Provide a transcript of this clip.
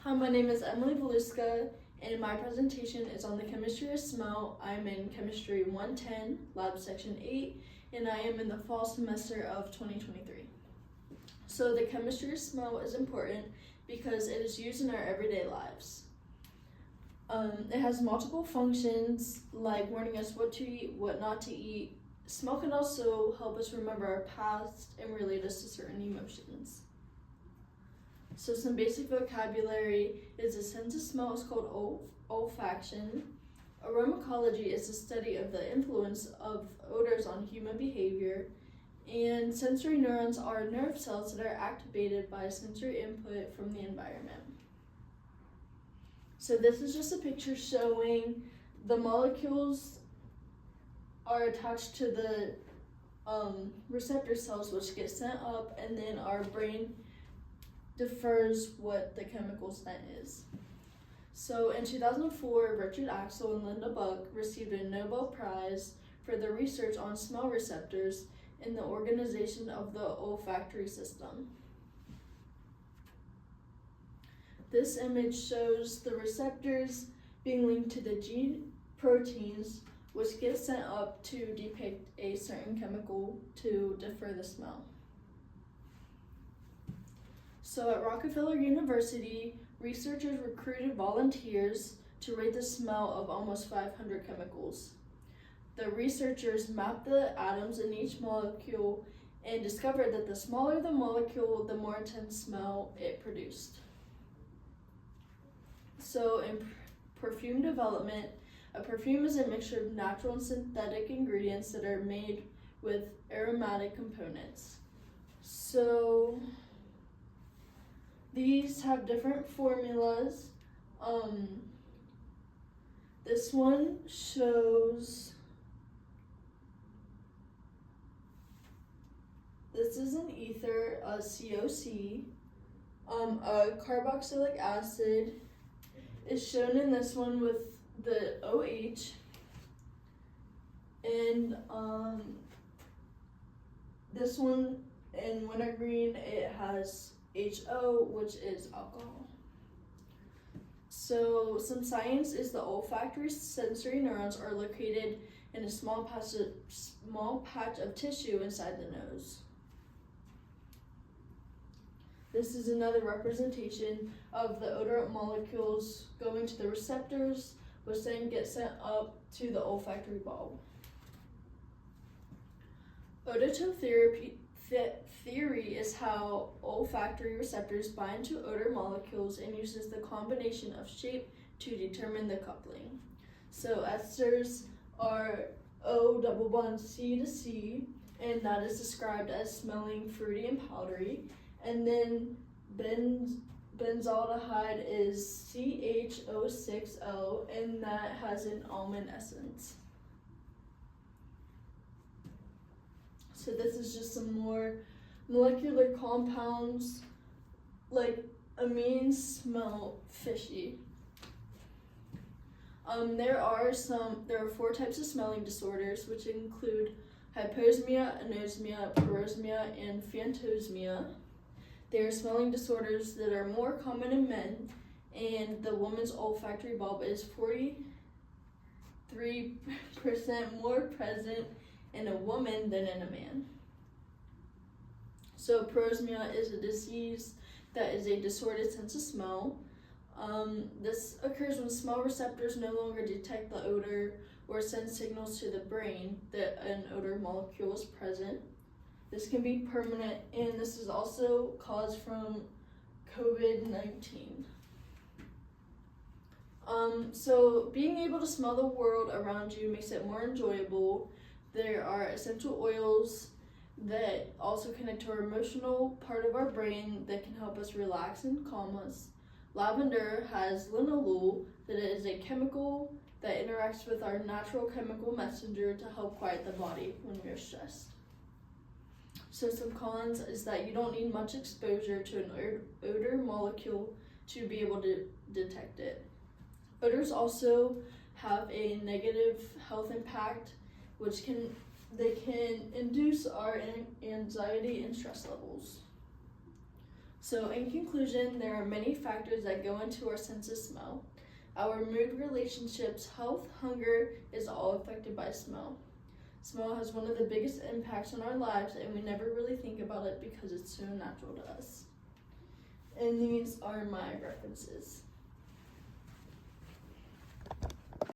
Hi, my name is Emily Voluska, and my presentation is on the chemistry of smell. I'm in Chemistry 110, Lab Section 8, and I am in the fall semester of 2023. So the chemistry of smell is important because it is used in our everyday lives. It has multiple functions like warning us what to eat, what not to eat. Smell can also help us remember our past and relate us to certain emotions. So some basic vocabulary is the sense of smell is called olfaction. Aromacology is the study of the influence of odors on human behavior. And sensory neurons are nerve cells that are activated by sensory input from the environment. So this is just a picture showing the molecules are attached to the receptor cells, which get sent up, and then our brain defers what the chemical scent is. So in 2004, Richard Axel and Linda Buck received a Nobel Prize for their research on smell receptors in the organization of the olfactory system. This image shows the receptors being linked to the G proteins, which get sent up to depict a certain chemical to defer the smell. So at Rockefeller University, researchers recruited volunteers to rate the smell of almost 500 chemicals. The researchers mapped the atoms in each molecule and discovered that the smaller the molecule, the more intense smell it produced. So in perfume development, a perfume is a mixture of natural and synthetic ingredients that are made with aromatic components. So these have different formulas. This one shows, this is an ether, a COC. A carboxylic acid is shown in this one with the OH. And this one in wintergreen, it has HO, which is alcohol. So some science is the olfactory sensory neurons are located in a small patch of tissue inside the nose. This is another representation of the odorant molecules going to the receptors, which then get sent up to the olfactory bulb. Odototherapy theory is how olfactory receptors bind to odor molecules and uses the combination of shape to determine the coupling. So esters are O double bond C to C, and that is described as smelling fruity and powdery. And then benzaldehyde is CHO6O, and that has an almond essence. So this is just some more molecular compounds, like amines smell fishy. There are 4 types of smelling disorders, which include hyposmia, anosmia, parosmia, and phantosmia. They are smelling disorders that are more common in men, and the woman's olfactory bulb is 43% more present in a woman than in a man. So parosmia is a disease that is a distorted sense of smell. This occurs when smell receptors no longer detect the odor or send signals to the brain that an odor molecule is present. This can be permanent, and this is also caused from COVID-19. So being able to smell the world around you makes it more enjoyable. There are essential oils that also connect to our emotional part of our brain that can help us relax and calm us. Lavender has linalool, that is a chemical that interacts with our natural chemical messenger to help quiet the body when we are stressed. So some cons is that you don't need much exposure to an odor molecule to be able to detect it. Odors also have a negative health impact, which can induce our anxiety and stress levels. So in conclusion, there are many factors that go into our sense of smell. Our mood, relationships, health, hunger is all affected by smell. Smell has one of the biggest impacts on our lives, and we never really think about it because it's so natural to us. And these are my references.